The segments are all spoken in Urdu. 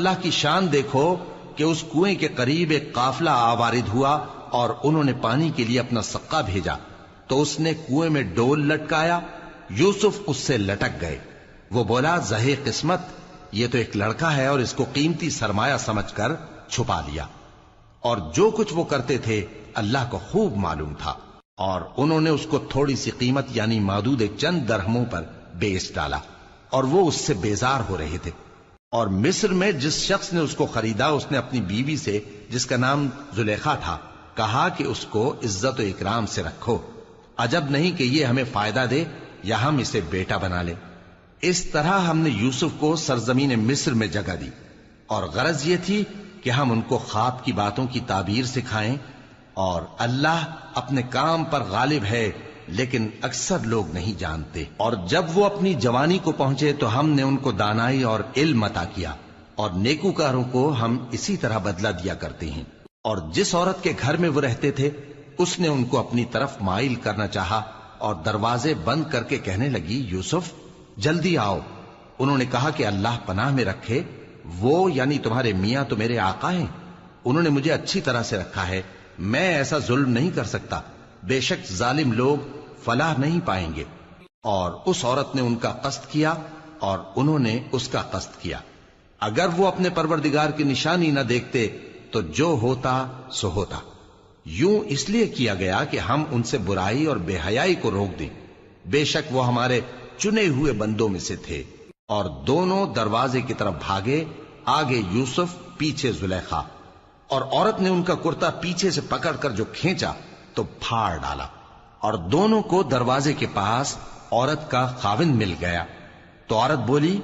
اللہ کی شان دیکھو کہ اس کنویں کے قریب ایک قافلہ آوارد ہوا اور انہوں نے پانی کے لیے اپنا سقا بھیجا تو اس نے کنویں میں ڈول لٹکایا، یوسف اس سے لٹک گئے۔ وہ بولا زہے قسمت، یہ تو ایک لڑکا ہے، اور اس کو قیمتی سرمایہ سمجھ کر چھپا لیا۔ اور جو کچھ وہ کرتے تھے اللہ کو خوب معلوم تھا، اور انہوں نے اس کو تھوڑی سی قیمت یعنی معدود چند درہموں پر بیچ ڈالا، اور وہ اس سے بیزار ہو رہے تھے۔ اور مصر میں جس شخص نے اس کو خریدا، اس نے اپنی بیوی سے جس کا نام زلیخا تھا کہا کہ اس کو عزت و اکرام سے رکھو، عجب نہیں کہ یہ ہمیں فائدہ دے یا ہم اسے بیٹا بنا لیں۔ اس طرح ہم نے یوسف کو سرزمین مصر میں جگہ دی، اور غرض یہ تھی کہ ہم ان کو خواب کی باتوں کی تعبیر سکھائیں، اور اللہ اپنے کام پر غالب ہے لیکن اکثر لوگ نہیں جانتے۔ اور جب وہ اپنی جوانی کو پہنچے تو ہم نے ان کو دانائی اور علم عطا کیا، اور نیکوکاروں کو ہم اسی طرح بدلہ دیا کرتے ہیں۔ اور جس عورت کے گھر میں وہ رہتے تھے اس نے ان کو اپنی طرف مائل کرنا چاہا، اور دروازے بند کر کے کہنے لگی یوسف جلدی آؤ۔ انہوں نے کہا کہ اللہ پناہ میں رکھے، وہ یعنی تمہارے میاں تو میرے آقا ہیں، انہوں نے مجھے اچھی طرح سے رکھا ہے، میں ایسا ظلم نہیں کر سکتا، بے شک ظالم لوگ فلاح نہیں پائیں گے۔ اور اس عورت نے ان کا قصد کیا اور انہوں نے اس کا قصد کیا۔ اگر وہ اپنے پروردگار کی نشانی نہ دیکھتے تو جو ہوتا سو ہوتا۔ یوں اس لیے کیا گیا کہ ہم ان سے برائی اور بے حیائی کو روک دیں، بے شک وہ ہمارے چنے ہوئے بندوں میں سے تھے۔ اور دونوں دروازے کی طرف بھاگے، آگے یوسف پیچھے زلیخا، اور عورت نے ان کا کرتا پیچھے سے پکڑ کر جو کھینچا تو پھاڑ ڈالا، اور دونوں کو دروازے کے پاس عورت کا خاوند مل گیا۔ تو عورت بولی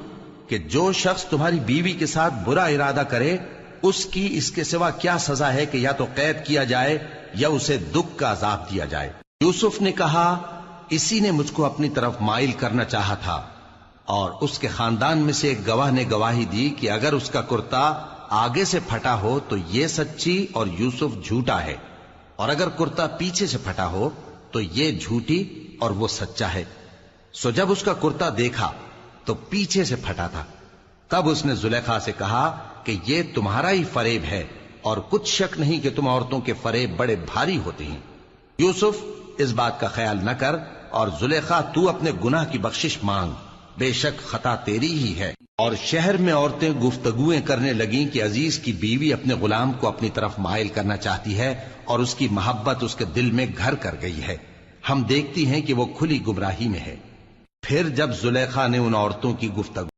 کہ جو شخص تمہاری بیوی کے ساتھ برا ارادہ کرے اس کی اس کے سوا کیا سزا ہے کہ یا تو قید کیا جائے یا اسے دکھ کا عذاب دیا جائے۔ یوسف نے کہا اسی نے مجھ کو اپنی طرف مائل کرنا چاہا تھا، اور اس کے خاندان میں سے ایک گواہ نے گواہی دی کہ اگر اس کا کرتا آگے سے پھٹا ہو تو یہ سچی اور یوسف جھوٹا ہے، اور اگر کرتا پیچھے سے پھٹا ہو تو یہ جھوٹی اور وہ سچا ہے۔ سو جب اس کا کرتا دیکھا تو پیچھے سے پھٹا تھا، تب اس نے زلیخا سے کہا کہ یہ تمہارا ہی فریب ہے، اور کچھ شک نہیں کہ تم عورتوں کے فریب بڑے بھاری ہوتے ہیں۔ یوسف اس بات کا خیال نہ کر، اور زلیخا تو اپنے گناہ کی بخشش مانگ، بے شک خطا تیری ہی ہے۔ اور شہر میں عورتیں گفتگویں کرنے لگیں کہ عزیز کی بیوی اپنے غلام کو اپنی طرف مائل کرنا چاہتی ہے، اور اس کی محبت اس کے دل میں گھر کر گئی ہے، ہم دیکھتی ہیں کہ وہ کھلی گمراہی میں ہے۔ پھر جب زلیخا نے ان عورتوں کی گفتگو